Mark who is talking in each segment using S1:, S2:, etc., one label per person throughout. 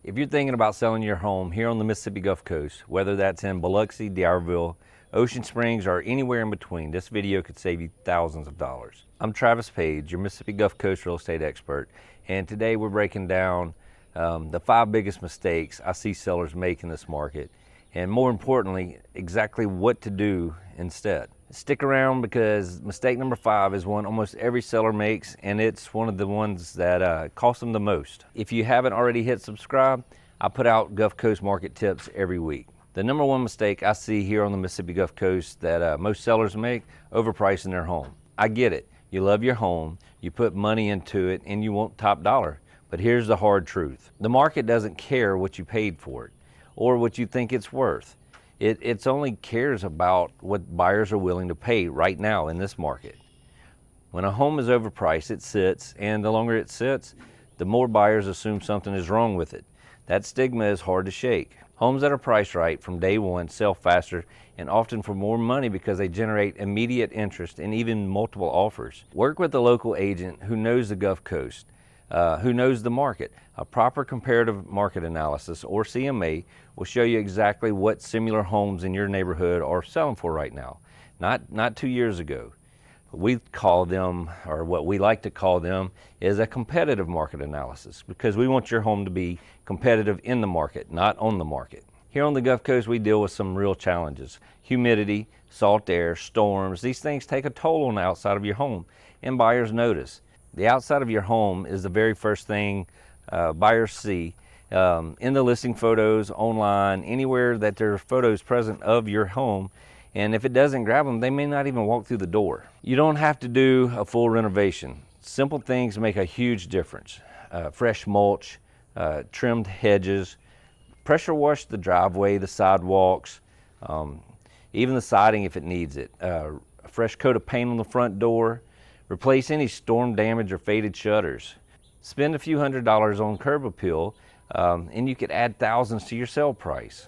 S1: If you're thinking about selling your home here on the Mississippi Gulf Coast, whether that's in Biloxi, D'Iberville, Ocean Springs, or anywhere in between, this video could save you thousands of dollars. I'm Travis Paige, your Mississippi Gulf Coast real estate expert, and today we're breaking down the 5 biggest mistakes I see sellers make in this market, and more importantly, exactly what to do instead. Stick around because mistake number 5 is one almost every seller makes, and it's one of the ones that cost them the most. If you haven't already hit subscribe, I put out Gulf Coast market tips every week. The number 1 mistake I see here on the Mississippi Gulf Coast that most sellers make, overpricing their home. I get it. You love your home, you put money into it, and you want top dollar. But here's the hard truth. The market doesn't care what you paid for it or what you think it's worth. It only cares about what buyers are willing to pay right now in this market. When a home is overpriced, it sits, and the longer it sits, the more buyers assume something is wrong with it. That stigma is hard to shake. Homes that are priced right from day one sell faster and often for more money because they generate immediate interest and even multiple offers. Work with a local agent who knows the Gulf Coast, who knows the market. A proper comparative market analysis, or CMA, will show you exactly what similar homes in your neighborhood are selling for right now, not 2 years ago. We call them, or what we like to call them, is a competitive market analysis, because we want your home to be competitive in the market, not on the market. Here on the Gulf Coast, we deal with some real challenges. Humidity, salt air, storms, these things take a toll on the outside of your home, and buyers notice. The outside of your home is the very first thing buyers see in the listing photos, online, anywhere that there are photos present of your home. And if it doesn't grab them, they may not even walk through the door. You don't have to do a full renovation. Simple things make a huge difference. Fresh mulch, trimmed hedges, pressure wash the driveway, the sidewalks, even the siding if it needs it. A fresh coat of paint on the front door. Replace any storm damage or faded shutters. Spend a few $100s on curb appeal, and you could add thousands to your sale price.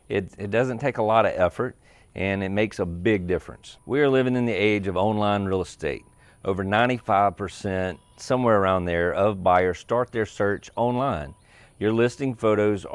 S1: It doesn't take a lot of effort, and it makes a big difference. We are living in the age of online real estate. Over 95%, somewhere around there, of buyers start their search online. Your listing photos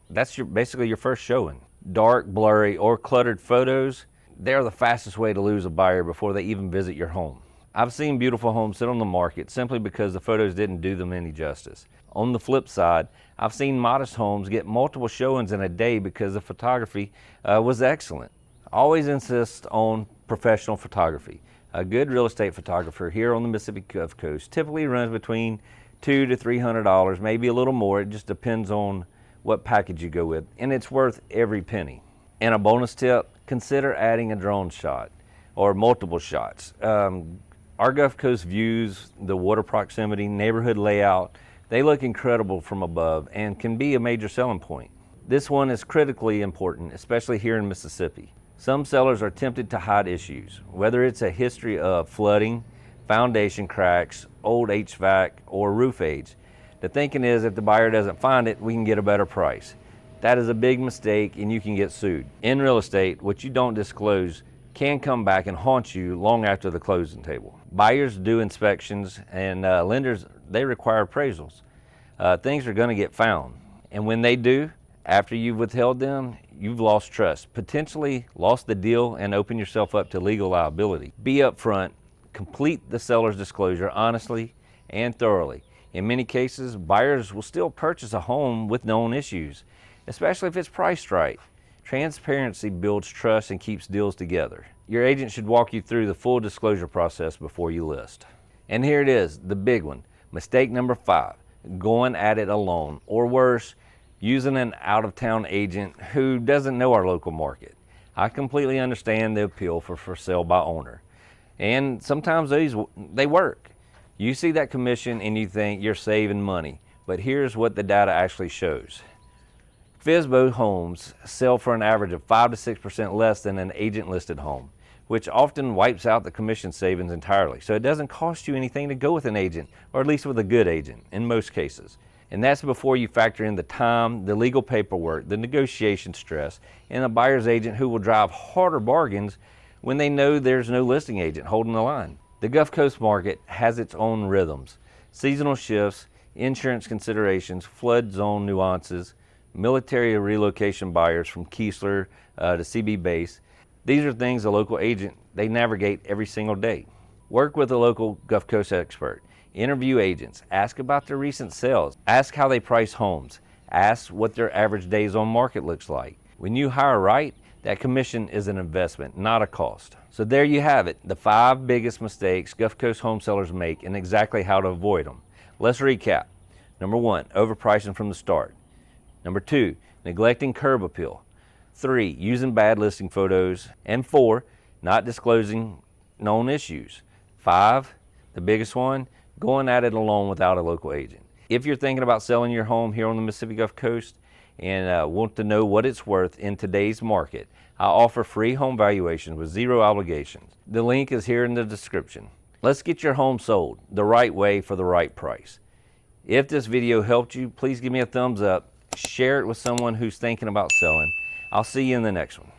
S1: that's basically your first showing. Dark, blurry, or cluttered photos, they're the fastest way to lose a buyer before they even visit your home. I've seen beautiful homes sit on the market simply because the photos didn't do them any justice. On the flip side, I've seen modest homes get multiple showings in a day because the photography was excellent. Always insist on professional photography. A good real estate photographer here on the Mississippi Gulf Coast typically runs between $200 to $300, maybe a little more. It just depends on what package you go with, and it's worth every penny. And a bonus tip, consider adding a drone shot or multiple shots. Our Gulf Coast views, the water proximity, neighborhood layout, they look incredible from above and can be a major selling point. This one is critically important, especially here in Mississippi. Some sellers are tempted to hide issues, whether it's a history of flooding, foundation cracks, old HVAC, or roof age. The thinking is if the buyer doesn't find it, we can get a better price. That is a big mistake, and you can get sued. In real estate, what you don't disclose can come back and haunt you long after the closing table. Buyers do inspections, and lenders, they require appraisals. Things are going to get found. And when they do, after you've withheld them, you've lost trust, potentially lost the deal, and open yourself up to legal liability. Be upfront, complete the seller's disclosure honestly and thoroughly. In many cases, buyers will still purchase a home with known issues, especially if it's priced right. Transparency builds trust and keeps deals together. Your agent should walk you through the full disclosure process before you list. And here it is, the big one. Mistake number 5, going at it alone, or worse, using an out-of-town agent who doesn't know our local market. I completely understand the appeal for sale by owner. And sometimes they work. You see that commission and you think you're saving money, but here's what the data actually shows. FSBO homes sell for an average of 5 to 6% less than an agent-listed home, which often wipes out the commission savings entirely. So it doesn't cost you anything to go with an agent, or at least with a good agent in most cases. And that's before you factor in the time, the legal paperwork, the negotiation stress, and a buyer's agent who will drive harder bargains when they know there's no listing agent holding the line. The Gulf Coast market has its own rhythms, seasonal shifts, insurance considerations, flood zone nuances, military relocation buyers from Keesler to CB base. These are things a local agent, they navigate every single day. Work with a local Gulf Coast expert. Interview agents. Ask about their recent sales. Ask how they price homes. Ask what their average days on market looks like. When you hire right, that commission is an investment, not a cost. So there you have it, the 5 biggest mistakes Gulf Coast home sellers make and exactly how to avoid them. Let's recap. Number 1, overpricing from the start. Number 2, neglecting curb appeal. 3, using bad listing photos. And 4, not disclosing known issues. 5, the biggest one, going at it alone without a local agent. If you're thinking about selling your home here on the Mississippi Gulf Coast and want to know what it's worth in today's market, I offer free home valuations with 0 obligations. The link is here in the description. Let's get your home sold the right way for the right price. If this video helped you, please give me a thumbs up, share it with someone who's thinking about selling. I'll see you in the next one.